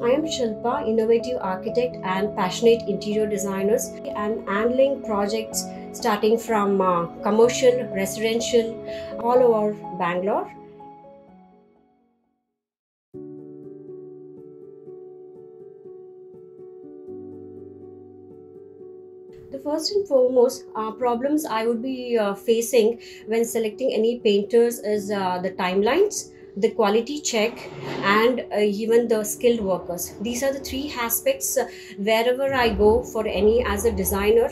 I am Shilpa, innovative architect and passionate interior designer. I'm handling projects starting from commercial, residential, all over Bangalore. The first and foremost problems I would be facing when selecting any painters is the timelines, the quality check, and even the skilled workers. These are the three aspects wherever I go for any as a designer.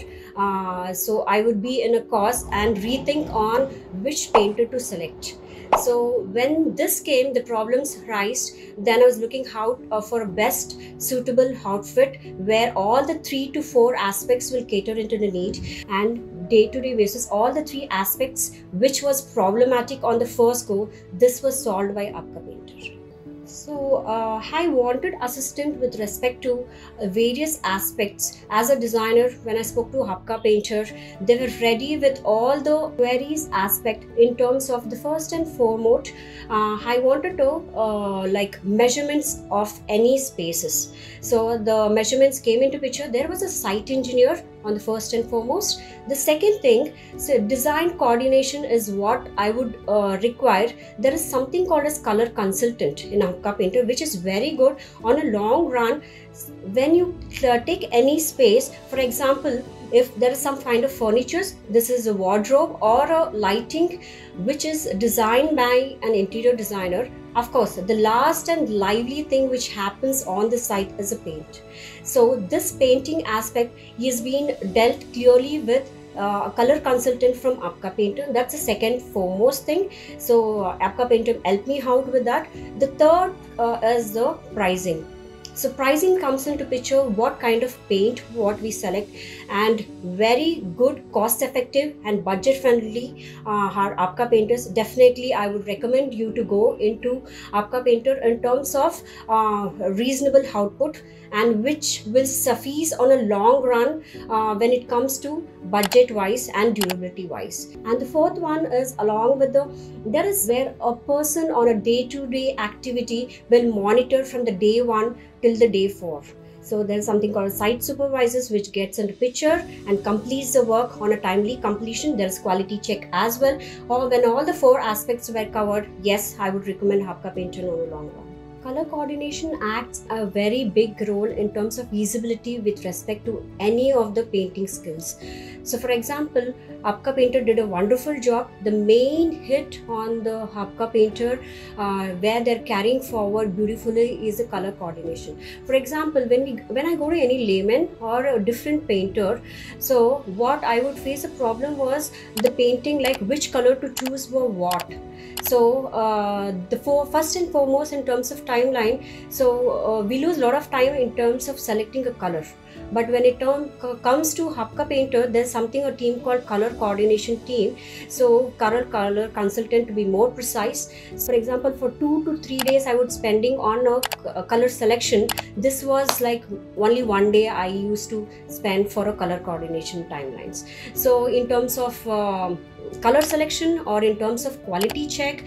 So I would be in a course and rethink on which painter to select. So when this came, the problems rise. Then I was looking out for a best suitable outfit where all the 3 to 4 aspects will cater into the need, and day-to-day basis all the 3 aspects which was problematic on the first go, this was solved by aapkapainter. So I wanted assistance with respect to various aspects. As a designer, when I spoke to aapkapainter, they were ready with all the queries aspect in terms of the first and foremost. I wanted to like measurements of any spaces. So the measurements came into picture. There was a site engineer on the first and foremost. The second thing, so design coordination is what I would require. There is something called as color consultant in aapkapainter, which is very good on a long run. When you take any space, for example, if there is some kind of furniture, this is a wardrobe or a lighting which is designed by an interior designer. Of course, the last and lively thing which happens on the site is a paint. So this painting aspect is being dealt clearly with a color consultant from aapkapainter. That's the second foremost thing. So aapkapainter helped me out with that. The third is the pricing. So pricing comes into picture, what kind of paint what we select, and very good, cost effective and budget friendly are aapkapainters. Definitely I would recommend you to go into aapkapainter in terms of reasonable output and which will suffice on a long run when it comes to budget wise and durability wise. And the fourth one is along with there is where a person on a day-to-day activity will monitor from the day 1 till the day 4. So there's something called site supervisors which gets into picture and completes the work on a timely completion. There's quality check as well. Or when all the 4 aspects were covered, yes, I would recommend aapkapainter on a long run. Color coordination acts a very big role in terms of usability with respect to any of the painting skills. So for example, aapkapainter did a wonderful job. The main hit on the aapkapainter where they're carrying forward beautifully is the color coordination. For example, when I go to any layman or a different painter, so what I would face a problem was the painting, like which color to choose for what. So first and foremost in terms of timeline, so we lose a lot of time in terms of selecting a color. But when it comes to aapkapainter, there's a team called color coordination team. So color consultant to be more precise. So for example, for 2 to 3 days I would spending on a color selection. This was like only 1 day I used to spend for a color coordination timelines. So in terms of color selection or in terms of quality check,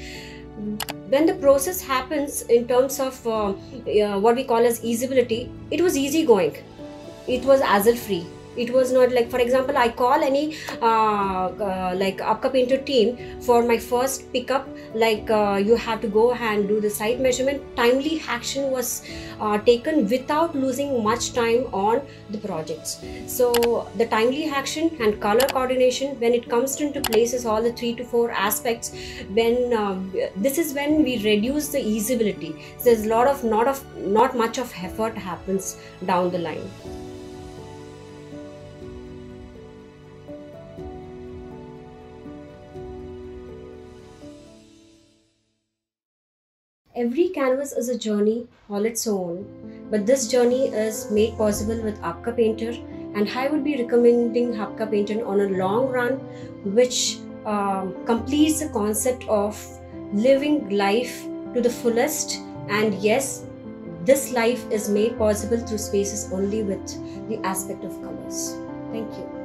when the process happens in terms of what we call as easyability, it was easy going. It was hassle free. It was not like, for example, I call any like aapkapainter team for my first pickup, like you have to go and do the site measurement. Timely action was taken without losing much time on the projects. So the timely action and color coordination, when it comes into places, all the 3 to 4 aspects, when this is when we reduce the easyability. So there's a lot of not much of effort happens down the line. Every canvas is a journey all its own, but this journey is made possible with aapkapainter, and I would be recommending aapkapainter on a long run, which completes the concept of living life to the fullest. And yes, this life is made possible through spaces only with the aspect of colors. Thank you.